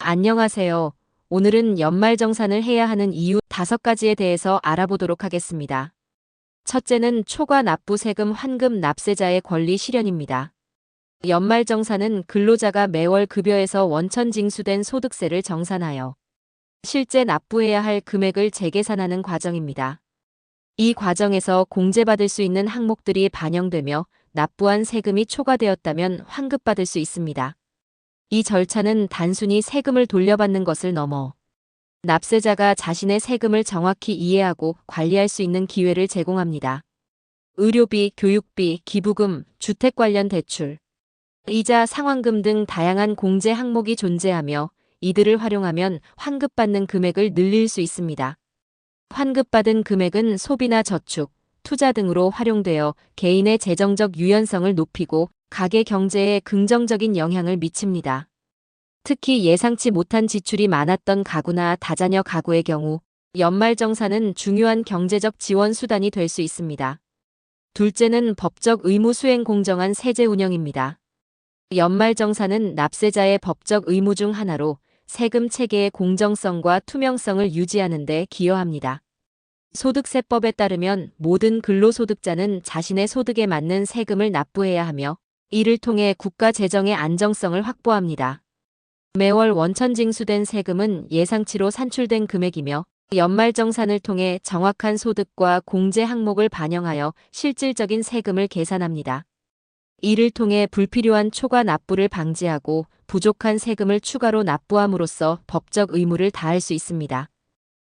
안녕하세요. 오늘은 연말정산을 해야 하는 이유 5가지에 대해서 알아보도록 하겠습니다. 첫째는 초과 납부 세금 환급 납세자의 권리 실현입니다. 연말정산은 근로자가 매월 급여에서 원천 징수된 소득세를 정산하여 실제 납부해야 할 금액을 재계산하는 과정입니다. 이 과정에서 공제받을 수 있는 항목들이 반영되며 납부한 세금이 초과되었다면 환급받을 수 있습니다. 이 절차는 단순히 세금을 돌려받는 것을 넘어 납세자가 자신의 세금을 정확히 이해하고 관리할 수 있는 기회를 제공합니다. 의료비, 교육비, 기부금, 주택 관련 대출, 이자, 상환금 등 다양한 공제 항목이 존재하며 이들을 활용하면 환급받는 금액을 늘릴 수 있습니다. 환급받은 금액은 소비나 저축, 투자 등으로 활용되어 개인의 재정적 유연성을 높이고 가계 경제에 긍정적인 영향을 미칩니다. 특히 예상치 못한 지출이 많았던 가구나 다자녀 가구의 경우 연말정산은 중요한 경제적 지원 수단이 될 수 있습니다. 둘째는 법적 의무 수행 공정한 세제 운영입니다. 연말정산은 납세자의 법적 의무 중 하나로 세금 체계의 공정성과 투명성을 유지하는 데 기여합니다. 소득세법에 따르면 모든 근로소득자는 자신의 소득에 맞는 세금을 납부해야 하며 이를 통해 국가 재정의 안정성을 확보합니다. 매월 원천 징수된 세금은 예상치로 산출된 금액이며 연말정산을 통해 정확한 소득과 공제 항목을 반영하여 실질적인 세금을 계산합니다. 이를 통해 불필요한 초과 납부를 방지하고 부족한 세금을 추가로 납부함으로써 법적 의무를 다할 수 있습니다.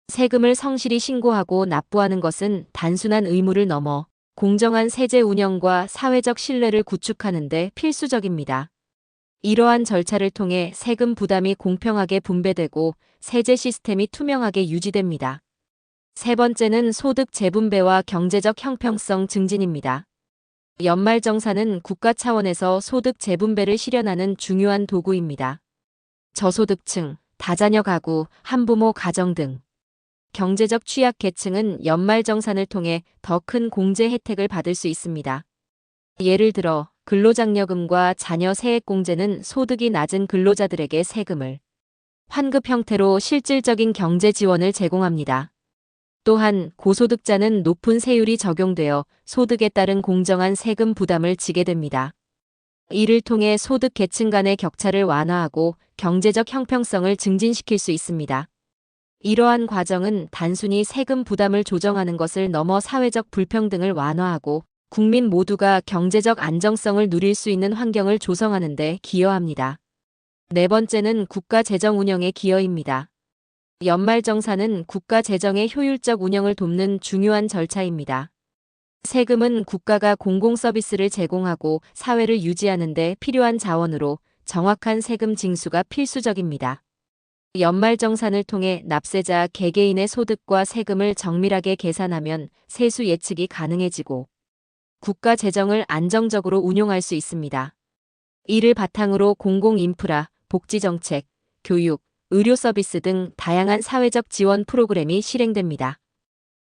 세금을 성실히 신고하고 납부하는 것은 단순한 의무를 넘어 공정한 세제 운영과 사회적 신뢰를 구축하는 데 필수적입니다. 이러한 절차를 통해 세금 부담이 공평하게 분배되고 세제 시스템이 투명하게 유지됩니다. 세 번째는 소득 재분배와 경제적 형평성 증진입니다. 연말정산은 국가 차원에서 소득 재분배를 실현하는 중요한 도구입니다. 저소득층, 다자녀 가구, 한부모 가정 등 경제적 취약계층은 연말정산을 통해 더 큰 공제 혜택을 받을 수 있습니다. 예를 들어 근로장려금과 자녀 세액공제는 소득이 낮은 근로자들에게 세금을 환급 형태로 실질적인 경제 지원을 제공합니다. 또한 고소득자는 높은 세율이 적용되어 소득에 따른 공정한 세금 부담을 지게 됩니다. 이를 통해 소득 계층 간의 격차를 완화하고 경제적 형평성을 증진시킬 수 있습니다. 이러한 과정은 단순히 세금 부담을 조정하는 것을 넘어 사회적 불평등을 완화하고 국민 모두가 경제적 안정성을 누릴 수 있는 환경을 조성하는 데 기여합니다. 네 번째는 국가 재정 운영의 기여입니다. 연말정산은 국가 재정의 효율적 운영을 돕는 중요한 절차입니다. 세금은 국가가 공공서비스를 제공하고 사회를 유지하는 데 필요한 자원으로 정확한 세금 징수가 필수적입니다. 연말정산을 통해 납세자 개개인의 소득과 세금을 정밀하게 계산하면 세수 예측이 가능해지고 국가 재정을 안정적으로 운용할 수 있습니다. 이를 바탕으로 공공인프라, 복지정책, 교육, 의료 서비스 등 다양한 사회적 지원 프로그램이 실행됩니다.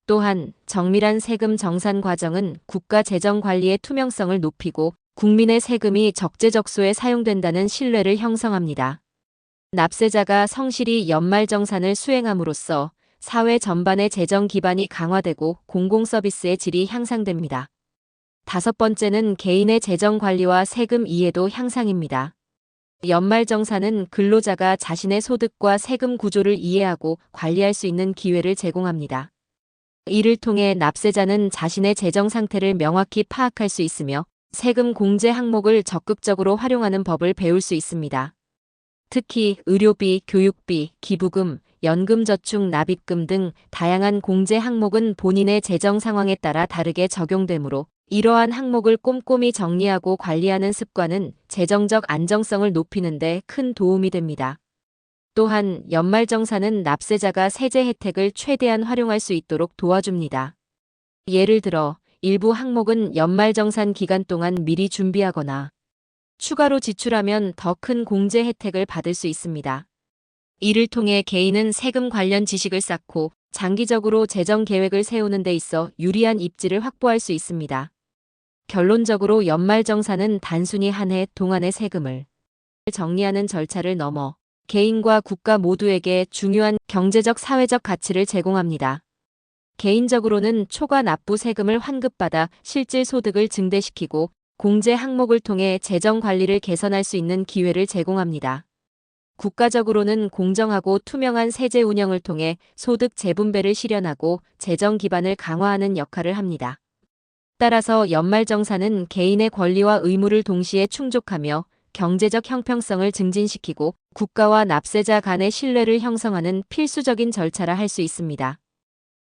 또한 정밀한 세금 정산 과정은 국가 재정 관리의 투명성을 높이고 국민의 세금이 적재적소에 사용된다는 신뢰를 형성합니다. 납세자가 성실히 연말정산을 수행함으로써 사회 전반의 재정 기반이 강화되고 공공서비스의 질이 향상됩니다. 다섯 번째는 개인의 재정 관리와 세금 이해도 향상입니다. 연말정산은 근로자가 자신의 소득과 세금 구조를 이해하고 관리할 수 있는 기회를 제공합니다. 이를 통해 납세자는 자신의 재정 상태를 명확히 파악할 수 있으며 세금 공제 항목을 적극적으로 활용하는 법을 배울 수 있습니다. 특히 의료비, 교육비, 기부금, 연금저축 납입금 등 다양한 공제 항목은 본인의 재정 상황에 따라 다르게 적용되므로 이러한 항목을 꼼꼼히 정리하고 관리하는 습관은 재정적 안정성을 높이는 데 큰 도움이 됩니다. 또한 연말정산은 납세자가 세제 혜택을 최대한 활용할 수 있도록 도와줍니다. 예를 들어 일부 항목은 연말정산 기간 동안 미리 준비하거나 추가로 지출하면 더 큰 공제 혜택을 받을 수 있습니다. 이를 통해 개인은 세금 관련 지식을 쌓고 장기적으로 재정 계획을 세우는 데 있어 유리한 입지를 확보할 수 있습니다. 결론적으로 연말정산은 단순히 한 해 동안의 세금을 정리하는 절차를 넘어 개인과 국가 모두에게 중요한 경제적 사회적 가치를 제공합니다. 개인적으로는 초과 납부 세금을 환급받아 실질 소득을 증대시키고 공제 항목을 통해 재정 관리를 개선할 수 있는 기회를 제공합니다. 국가적으로는 공정하고 투명한 세제 운영을 통해 소득 재분배를 실현하고 재정 기반을 강화하는 역할을 합니다. 따라서 연말정산은 개인의 권리와 의무를 동시에 충족하며 경제적 형평성을 증진시키고 국가와 납세자 간의 신뢰를 형성하는 필수적인 절차라 할 수 있습니다.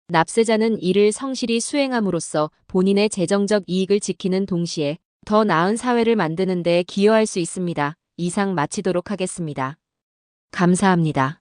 납세자는 이를 성실히 수행함으로써 본인의 재정적 이익을 지키는 동시에 더 나은 사회를 만드는 데 기여할 수 있습니다. 이상 마치도록 하겠습니다. 감사합니다.